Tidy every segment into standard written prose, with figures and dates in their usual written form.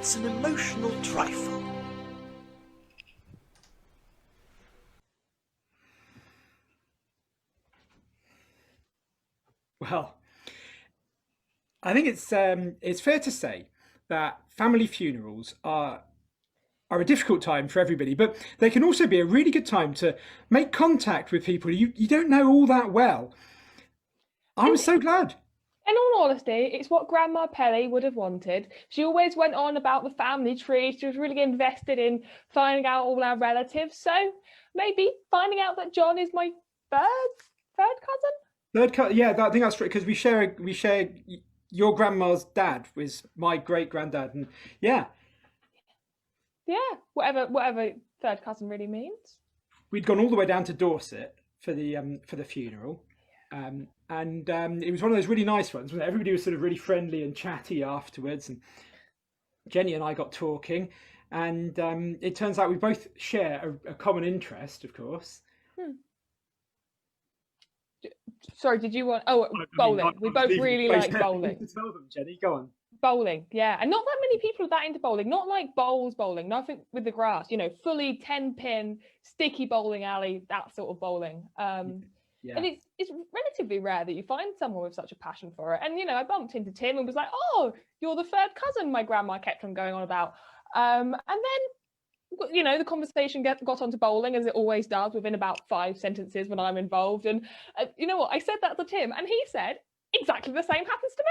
It's an emotional trifle. Well, I think it's fair to say that family funerals are a difficult time for everybody, but they can also be a really good time to make contact with people you don't know all that well. I'm And so glad. in all honesty, it's what Grandma Pelly would have wanted. She always went on about the family tree. She was really invested in finding out all our relatives. So maybe finding out that John is my third cousin. Yeah, I think that's true because we share your grandma's dad was my great granddad, and yeah, Yeah, whatever third cousin really means. we'd gone all the way down to Dorset for the funeral, and it was one of those really nice ones where everybody was sort of really friendly and chatty afterwards, and Jenny and I got talking, and it turns out we both share a common interest, of course. Hmm. Sorry, did you want? Oh, I mean, bowling. We both really like bowling. To tell them, Jenny, go on. Bowling, yeah, and not that many people are that into bowling. Not like bowls bowling, nothing with the grass. Fully 10-pin sticky bowling alley, that sort of bowling. Yeah. And it's relatively rare that you find someone with such a passion for it. And I bumped into Tim and was like, "Oh, you're the third cousin." My grandma kept on going on about. And then the conversation got onto bowling, as it always does, within about 5 sentences when I'm involved. And you know what? I said that to Tim, and he said exactly the same happens to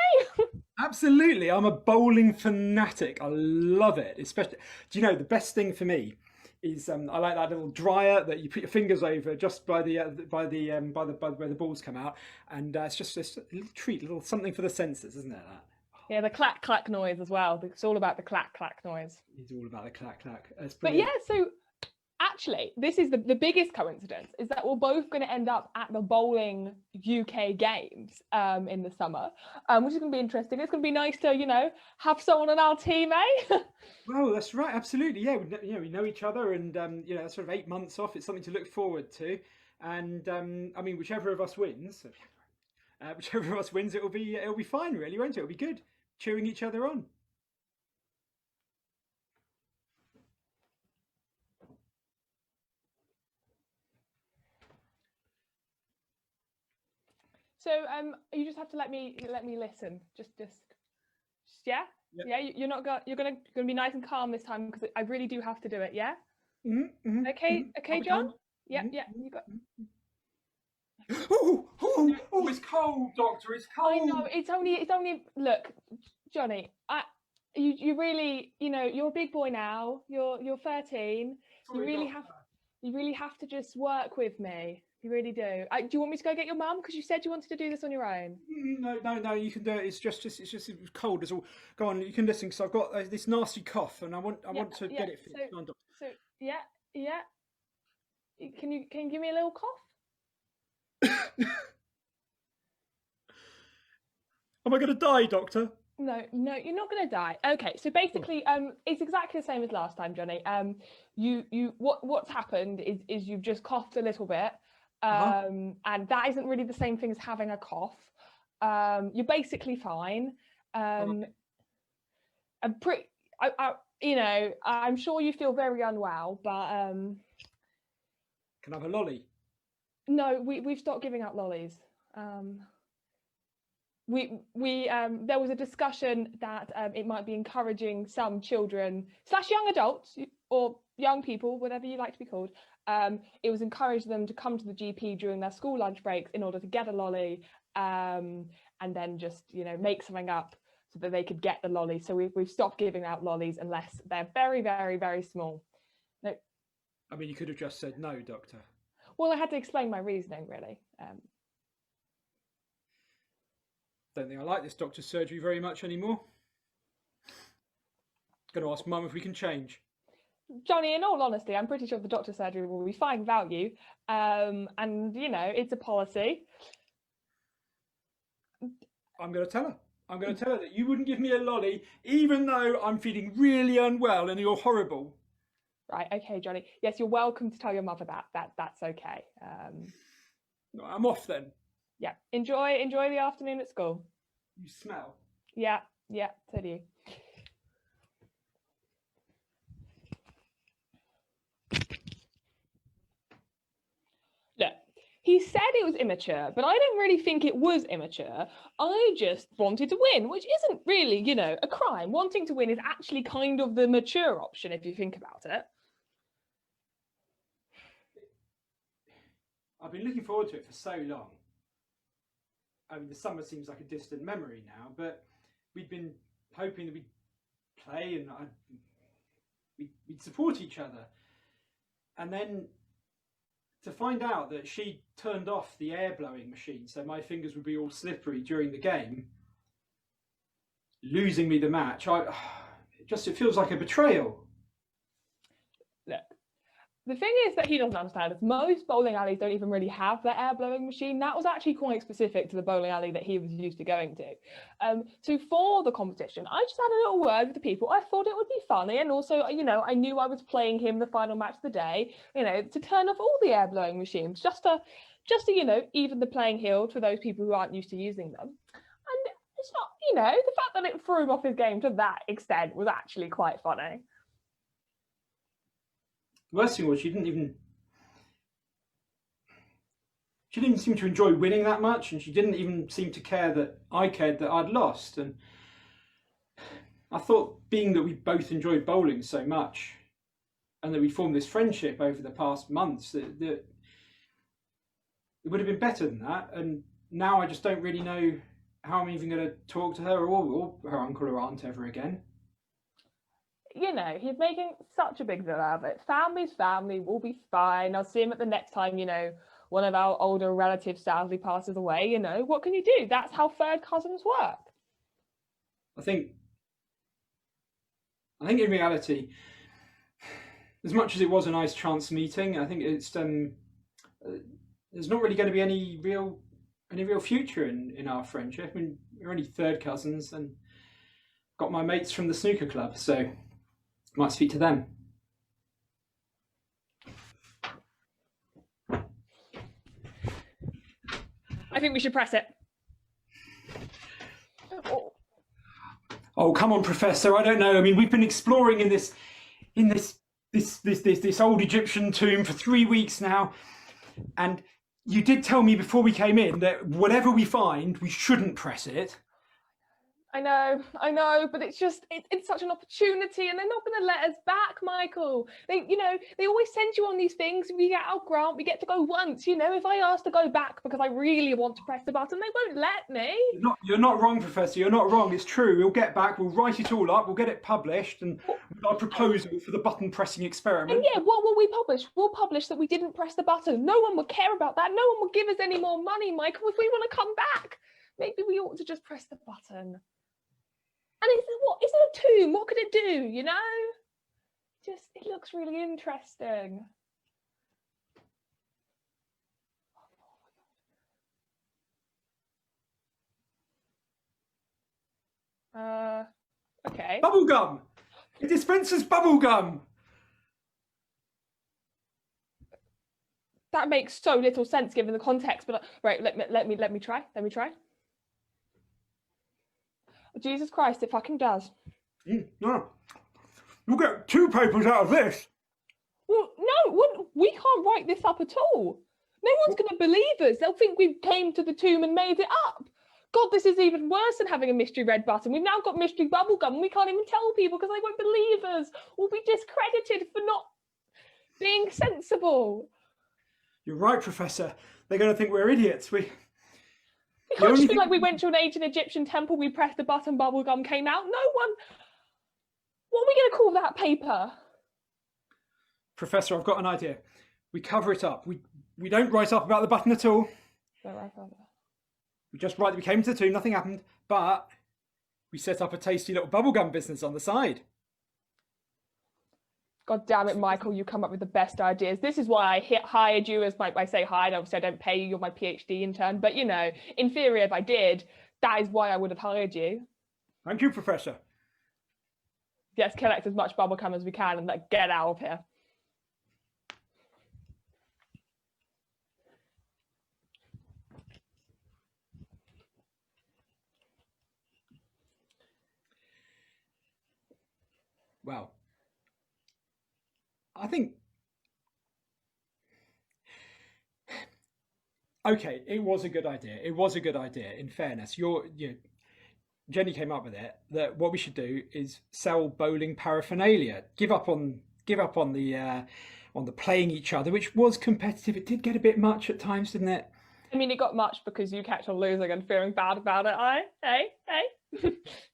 me. Absolutely, I'm a bowling fanatic. I love it. Especially, do you know the best thing for me is I like that little dryer that you put your fingers over just by the where the balls come out, and it's just a little treat, a little something for the senses, isn't it? That Yeah, the clack clack noise as well. It's all about the clack clack noise. is all about the clack clack. It's But yeah, brilliant. so actually, this is the biggest coincidence is that we're both going to end up at the bowling UK games in the summer, which is going to be interesting. It's going to be nice to have someone on our team, eh? Well, that's right. Absolutely, yeah. We know each other, and that's sort of 8 months off. It's something to look forward to, and I mean, whichever of us wins, whichever of us wins, it'll be fine, really, won't it? It'll be good, cheering each other on. So you just have to let me listen. Just yeah. Yep. Yeah, you're gonna be nice and calm this time because I really do have to do it. Yeah. Okay, John. Yeah, yeah. You got. Oh, it's cold, Doctor. It's cold. I know it's only. Look, Johnny. You really you're a big boy now. You're 13. Sorry, You really have to just work with me. You really do. Do you want me to go get your mum? Because you said you wanted to do this on your own. No. You can do it. It was cold. It's all. Go on. You can listen. because I've got this nasty cough, and I want to get it fixed. Go on, Doctor. So yeah. Can you give me a little cough? Am I going to die, Doctor? No, you're not going to die. Okay, so basically, it's exactly the same as last time, Johnny. What's happened is you've just coughed a little bit, and that isn't really the same thing as having a cough. You're basically fine. I'm sure you feel very unwell, but Can I have a lolly? no, we've stopped giving out lollies. There was a discussion that it might be encouraging some children / young adults or young people, whatever you like to be called. It was encouraging them to come to the GP during their school lunch breaks in order to get a lolly, and then just make something up so that they could get the lolly. So we've stopped giving out lollies unless they're very, very, very small. No. I mean, you could have just said no, Doctor. Well, I had to explain my reasoning, really. Don't think I like this doctor's surgery very much anymore. Going to ask Mum if we can change. Johnny, in all honesty, I'm pretty sure the doctor's surgery will be fine without you. And it's a policy. I'm going to tell her. I'm going to tell her that you wouldn't give me a lolly, even though I'm feeling really unwell and you're horrible. Right, okay, Johnny. Yes, you're welcome to tell your mother that's okay. I'm off then. Yeah, enjoy the afternoon at school. You smell. Yeah, so do you. He said it was immature, but I don't really think it was immature. I just wanted to win, which isn't really, you know, a crime. Wanting to win is actually kind of the mature option if you think about it. I've been looking forward to it for so long. I mean, the summer seems like a distant memory now, but we'd been hoping that we'd play and we'd support each other. And then to find out that she turned off the air blowing machine so my fingers would be all slippery during the game, losing me the match, it feels like a betrayal. Look, the thing is that he doesn't understand is most bowling alleys don't even really have the air blowing machine. That was actually quite specific to the bowling alley that he was used to going to. So for the competition, I just had a little word with the people. I thought it would be funny, and also, you know, I knew I was playing him the final match of the day, you know, to turn off all the air blowing machines, just to you know, even the playing field for those people who aren't used to using them. And it's not, you know, the fact that it threw him off his game to that extent was actually quite funny. The worst thing was she didn't even seem to enjoy winning that much, and she didn't even seem to care that I cared that I'd lost. And I thought, being that we both enjoyed bowling so much and that we formed this friendship over the past months, that it would have been better than that. And now I just don't really know how I'm even going to talk to her or her uncle or aunt ever again. You know, he's making such a big deal out of it. Family's family, will be fine. I'll see him at the next time, you know, one of our older relatives sadly passes away. You know, what can you do? That's how third cousins work. I think in reality, as much as it was a nice chance meeting, I think it's there's not really going to be any real future in our friendship. I mean, we're only third cousins, and got my mates from the snooker club, so might speak to them. I think we should press it. Oh, come on, Professor. I don't know. I mean, we've been exploring in this old Egyptian tomb for 3 weeks now, and you did tell me before we came in that whatever we find, we shouldn't press it. I know, but it's such an opportunity, and they're not going to let us back, Michael. They always send you on these things. We get our grant, we get to go once. You know, if I ask to go back because I really want to press the button, they won't let me. You're not wrong, Professor. You're not wrong. It's true. We'll get back. We'll write it all up. We'll get it published, and our proposal for the button pressing experiment. And yeah, what will we publish? We'll publish that we didn't press the button. No one will care about that. No one will give us any more money, Michael. If we want to come back, maybe we ought to just press the button. And it's a tomb. What could it do, you know? It looks really interesting. Okay. Bubblegum! It dispenses bubblegum! That makes so little sense given the context, but right, let me try. Jesus Christ, it fucking does. No. You'll get 2 papers out of this. Well, no, we can't write this up at all. No one's going to believe us. They'll think we came to the tomb and made it up. God, this is even worse than having a mystery red button. We've now got mystery bubblegum, and we can't even tell people because they won't believe us. We'll be discredited for not being sensible. You're right, Professor. They're going to think we're idiots. We can't just be like we went to an ancient Egyptian temple, we pressed a button, bubblegum came out. No one. What are we going to call that paper? Professor, I've got an idea. We cover it up. We don't write up about the button at all. Don't write about it. We just write that we came to the tomb, nothing happened, but we set up a tasty little bubblegum business on the side. God damn it, Michael, you come up with the best ideas. This is why I hired you as I say hired. Obviously, I don't pay you. You're my PhD intern. But, you know, in theory, if I did, that is why I would have hired you. Thank you, Professor. Let's collect as much bubblegum as we can and get out of here. Well, I think Okay, it was a good idea. It was a good idea. In fairness, Jenny came up with it. That what we should do is sell bowling paraphernalia. Give up on the playing each other, which was competitive. It did get a bit much at times, didn't it? I mean, it got much because you kept on losing and feeling bad about it. Hey.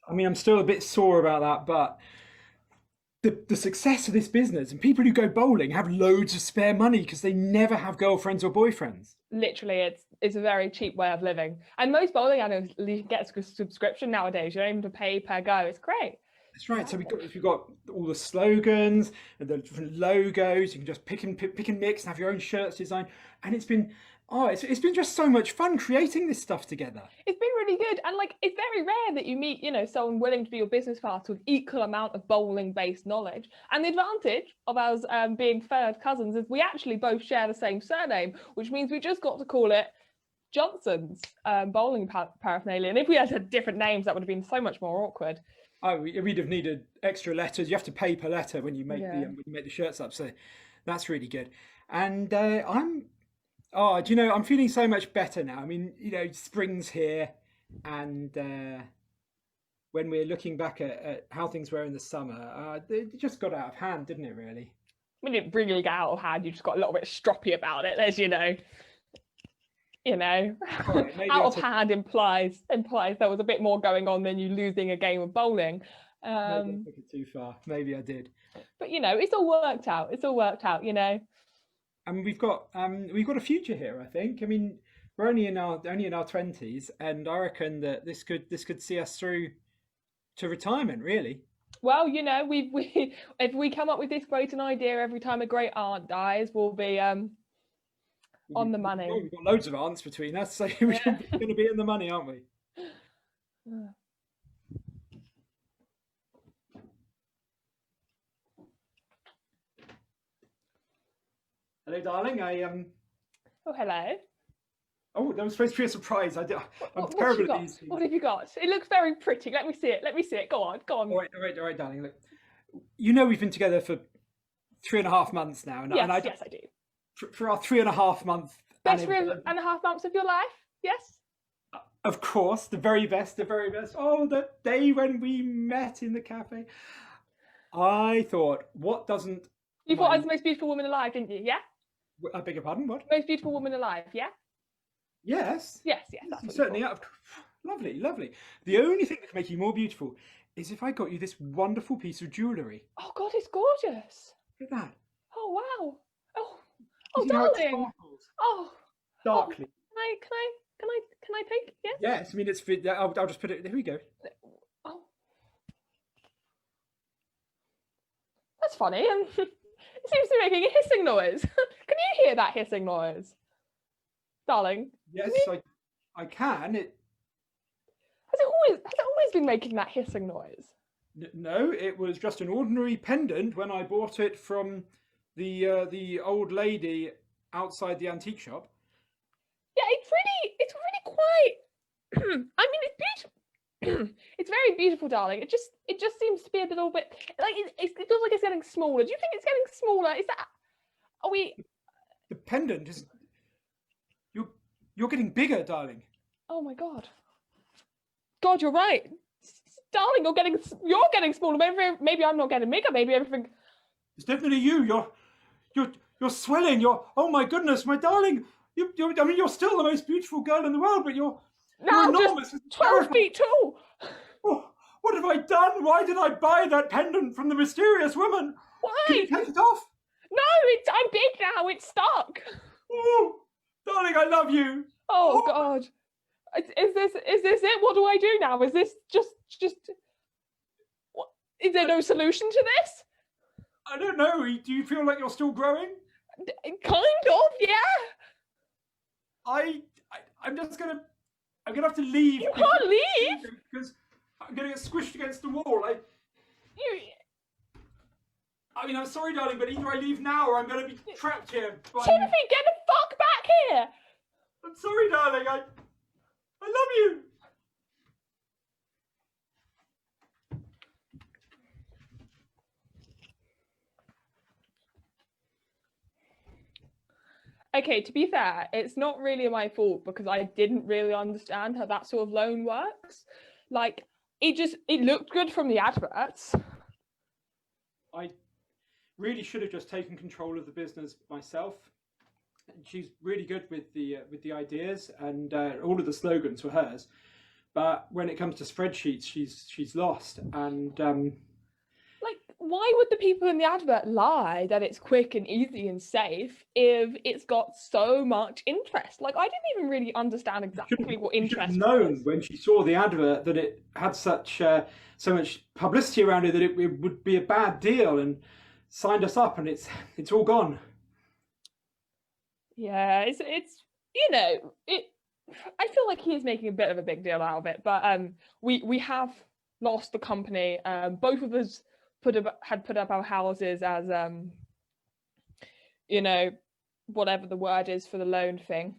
I mean, I'm still a bit sore about that, but the success of this business and people who go bowling have loads of spare money because they never have girlfriends or boyfriends. Literally, it's a very cheap way of living. And most bowling alleys get a subscription nowadays. You don't even have to pay per go. It's great. That's right. So we've got all the slogans and the different logos. You can just pick and mix and have your own shirts designed. And it's been just so much fun creating this stuff together. It's been really good, and like it's very rare that you meet, someone willing to be your business partner with equal amount of bowling-based knowledge. And the advantage of us being third cousins is we actually both share the same surname, which means we just got to call it Johnson's bowling paraphernalia. And if we had different names, that would have been so much more awkward. Oh, we'd have needed extra letters. You have to pay per letter when you make the shirts up. So that's really good. And I'm feeling so much better now. I mean, spring's here, and when we're looking back at how things were in the summer, it just got out of hand, didn't it? Really. I mean, it really got out of hand. You just got a little bit stroppy about it. There's, right, out of hand implies there was a bit more going on than you losing a game of bowling. Maybe I took it too far. Maybe I did. But it's all worked out. And we've got a future here, I think. I mean, we're only in our 20s, and I reckon that this could see us through to retirement, really. Well, we if we come up with this great an idea every time a great aunt dies, we'll be on the money. We've got loads of aunts between us, so we're going to be in the money, aren't we? Hello, darling. Oh, hello. Oh, that was supposed to be a surprise. I'm terrible at these things. What have you got? It looks very pretty. Let me see it. Go on. All right, darling. Look, we've been together for 3.5 months now, yes, I do. For our 3.5 month. Best 3.5 months of your life? Yes. Of course, the very best. Oh, the day when we met in the cafe. I thought, what doesn't? You thought I was the most beautiful woman alive, didn't you? Yeah. I beg your pardon. What? Most beautiful woman alive. Yeah. Yes. Yes. That's what certainly. Lovely. The only thing that can make you more beautiful is if I got you this wonderful piece of jewellery. Oh God, it's gorgeous. Look at that. Oh wow. Oh, darling. Oh. Darkly. Can I take? Yes. Yes. I mean, it's. I'll just put it. Here we go. Oh. That's funny. It seems to be making a hissing noise. Can you hear that hissing noise, darling? Yes, I can. Has it always been making that hissing noise? No, it was just an ordinary pendant when I bought it from the old lady outside the antique shop. Yeah, it's really quite. I mean, it's beautiful. It's very beautiful, darling. It just seems to be a little bit like it feels like it's getting smaller. Do you think it's getting smaller? Are we? The pendant is. You're getting bigger, darling. Oh my God. God, you're right, darling. You're getting smaller. Maybe I'm not getting bigger. Maybe everything. It's definitely you. You're swelling. Oh my goodness, my darling. You're still the most beautiful girl in the world, but you're enormous. Just 12 feet tall. Oh, what have I done? Why did I buy that pendant from the mysterious woman? Why? Can you take it off? No, I'm big now. It's stuck. Oh, darling, I love you. Oh God. Is this it? What do I do now? Is this just what? Is there no solution to this? I don't know. Do you feel like you're still growing? Kind of, yeah. I'm gonna have to leave. You can't leave because I'm gonna get squished against the wall. I mean, I'm sorry, darling, but either I leave now or I'm gonna be trapped here. Timothy, get the fuck back here! I'm sorry, darling. I love you. okay, to be fair, it's not really my fault because I didn't really understand how that sort of loan works. Like, it looked good from the adverts. I really should have just taken control of the business myself. She's really good with the ideas, and all of the slogans were hers. But when it comes to spreadsheets, she's lost. And Like, why would the people in the advert lie that it's quick and easy and safe if it's got so much interest? Like, I didn't even really understand exactly what interest she should have known was. when she saw the advert that it had such so much publicity around it that it would be a bad deal, and signed us up, and it's all gone. Yeah, it's you know, it. I feel like he's making a bit of a big deal out of it, but we have lost the company. Both of us had put up our houses as you know, whatever the word is for the loan thing.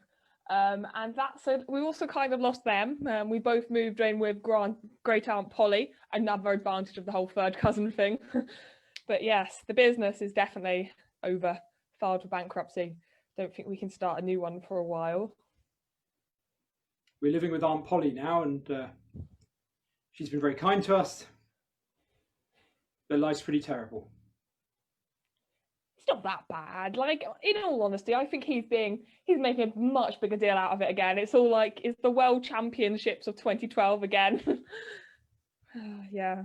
And that's it. We also kind of lost them. We both moved in with great aunt Polly, another advantage of the whole third cousin thing. But yes, the business is definitely over, filed for bankruptcy. Don't think we can start a new one for a while. We're living with Aunt Polly now, and she's been very kind to us. But life's pretty terrible. It's not that bad. Like, in all honesty, I think he's making a much bigger deal out of it again. It's all like, it's the World Championships of 2012 again. Yeah.